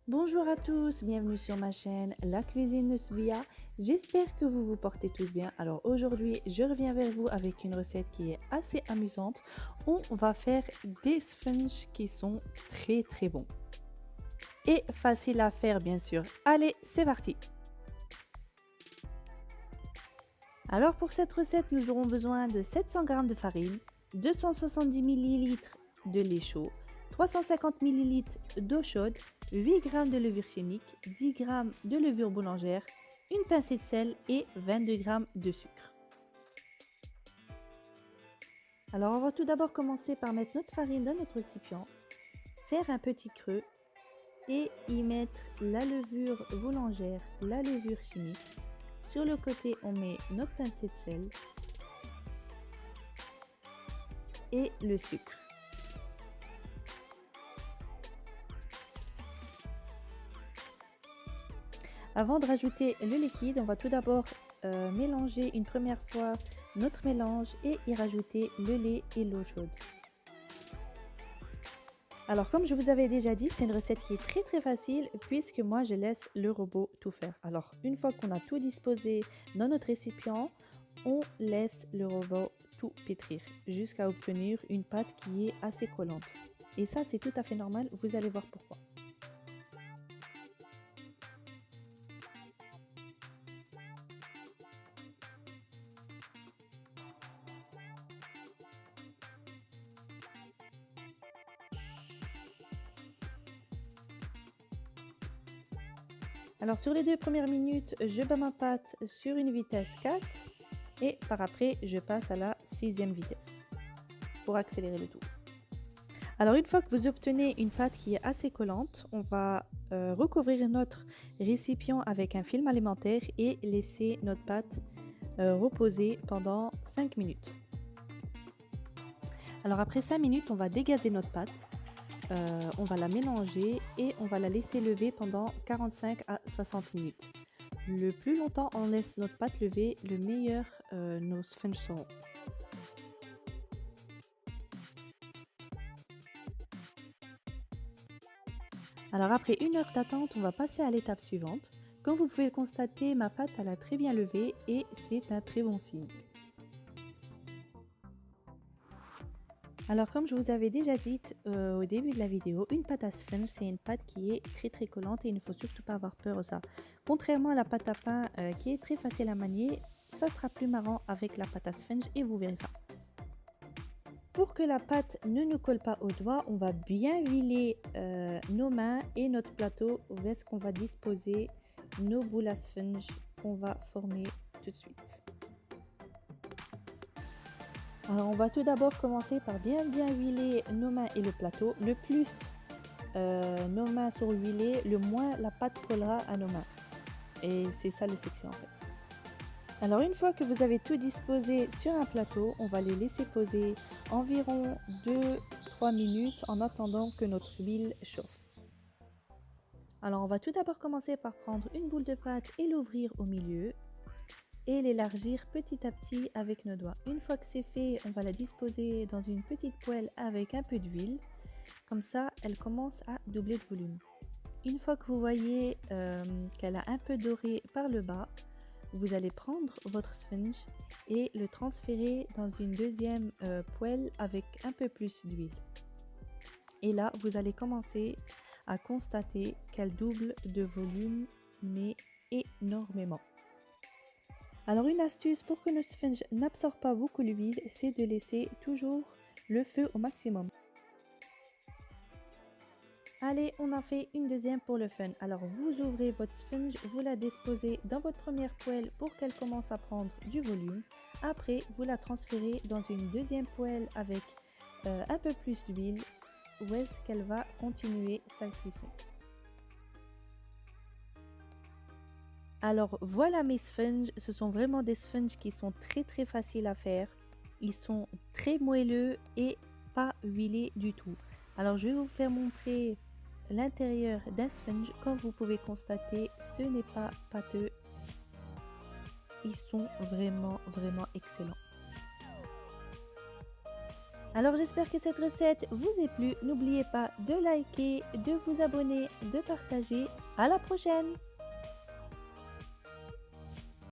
Bonjour à tous, bienvenue sur ma chaîne La Cuisine de Svia. J'espère que vous vous portez tous bien. Alors aujourd'hui, je reviens vers vous avec une recette qui est assez amusante. On va faire des sponges qui sont très bons. Et faciles à faire bien sûr. Allez, c'est parti! Alors pour cette recette, nous aurons besoin de 700 g de farine, 270 ml de lait chaud, 350 ml d'eau chaude, 8 g de levure chimique, 10 g de levure boulangère, une pincée de sel et 22 g de sucre. Alors on va tout d'abord commencer par mettre notre farine dans notre récipient, faire un petit creux et y mettre la levure boulangère, la levure chimique. Sur le côté, on met notre pincée de sel et le sucre. Avant de rajouter le liquide, on va tout d'abord mélanger une première fois notre mélange et y rajouter le lait et l'eau chaude. Alors comme je vous avais déjà dit, c'est une recette qui est très facile puisque moi je laisse le robot tout faire. Alors une fois qu'on a tout disposé dans notre récipient, on laisse le robot tout pétrir jusqu'à obtenir une pâte qui est assez collante. Et ça c'est tout à fait normal, vous allez voir pourquoi. Alors sur les 2 premières minutes, je bats ma pâte sur une vitesse 4 et par après je passe à la 6e vitesse pour accélérer le tout. Alors une fois que vous obtenez une pâte qui est assez collante, on va recouvrir notre récipient avec un film alimentaire et laisser notre pâte reposer pendant 5 minutes. Alors après 5 minutes, on va dégazer notre pâte. On va la mélanger et on va la laisser lever pendant 45 à 60 minutes. Le plus longtemps on laisse notre pâte lever, le meilleur nos sponges seront. Alors après 1 heure d'attente, on va passer à l'étape suivante. Comme vous pouvez le constater, ma pâte elle a très bien levé et c'est un très bon signe. Alors comme je vous avais déjà dit au début de la vidéo, une pâte à sponge c'est une pâte qui est très collante et il ne faut surtout pas avoir peur de ça. Contrairement à la pâte à pain qui est très facile à manier, ça sera plus marrant avec la pâte à sponge et vous verrez ça. Pour que la pâte ne nous colle pas aux doigts, on va bien huiler nos mains et notre plateau où est-ce qu'on va disposer nos boules à sponge qu'on va former tout de suite. Alors on va tout d'abord commencer par bien huiler nos mains et le plateau. Le plus nos mains sont huilées, le moins la pâte collera à nos mains. Et c'est ça le secret en fait. Alors une fois que vous avez tout disposé sur un plateau, on va les laisser poser environ 2-3 minutes en attendant que notre huile chauffe. Alors on va tout d'abord commencer par prendre une boule de pâte et l'ouvrir au milieu et l'élargir petit à petit avec nos doigts. Une fois que c'est fait, on va la disposer dans une petite poêle avec un peu d'huile. Comme ça, elle commence à doubler de volume. Une fois que vous voyez qu'elle a un peu doré par le bas, vous allez prendre votre sponge et le transférer dans une deuxième poêle avec un peu plus d'huile. Et là, vous allez commencer à constater qu'elle double de volume, mais énormément. Alors une astuce pour que nos sponges n'absorbent pas beaucoup l'huile, c'est de laisser toujours le feu au maximum. Allez, on en fait une deuxième pour le fun. Alors vous ouvrez votre sponge, vous la disposez dans votre première poêle pour qu'elle commence à prendre du volume. Après, vous la transférez dans une deuxième poêle avec un peu plus d'huile où est-ce qu'elle va continuer sa cuisson. Alors voilà mes sponges, ce sont vraiment des sponges qui sont très faciles à faire. Ils sont très moelleux et pas huilés du tout. Alors je vais vous faire montrer l'intérieur d'un sponge. Comme vous pouvez constater, ce n'est pas pâteux. Ils sont vraiment excellents. Alors j'espère que cette recette vous a plu. N'oubliez pas de liker, de vous abonner, de partager. À la prochaine!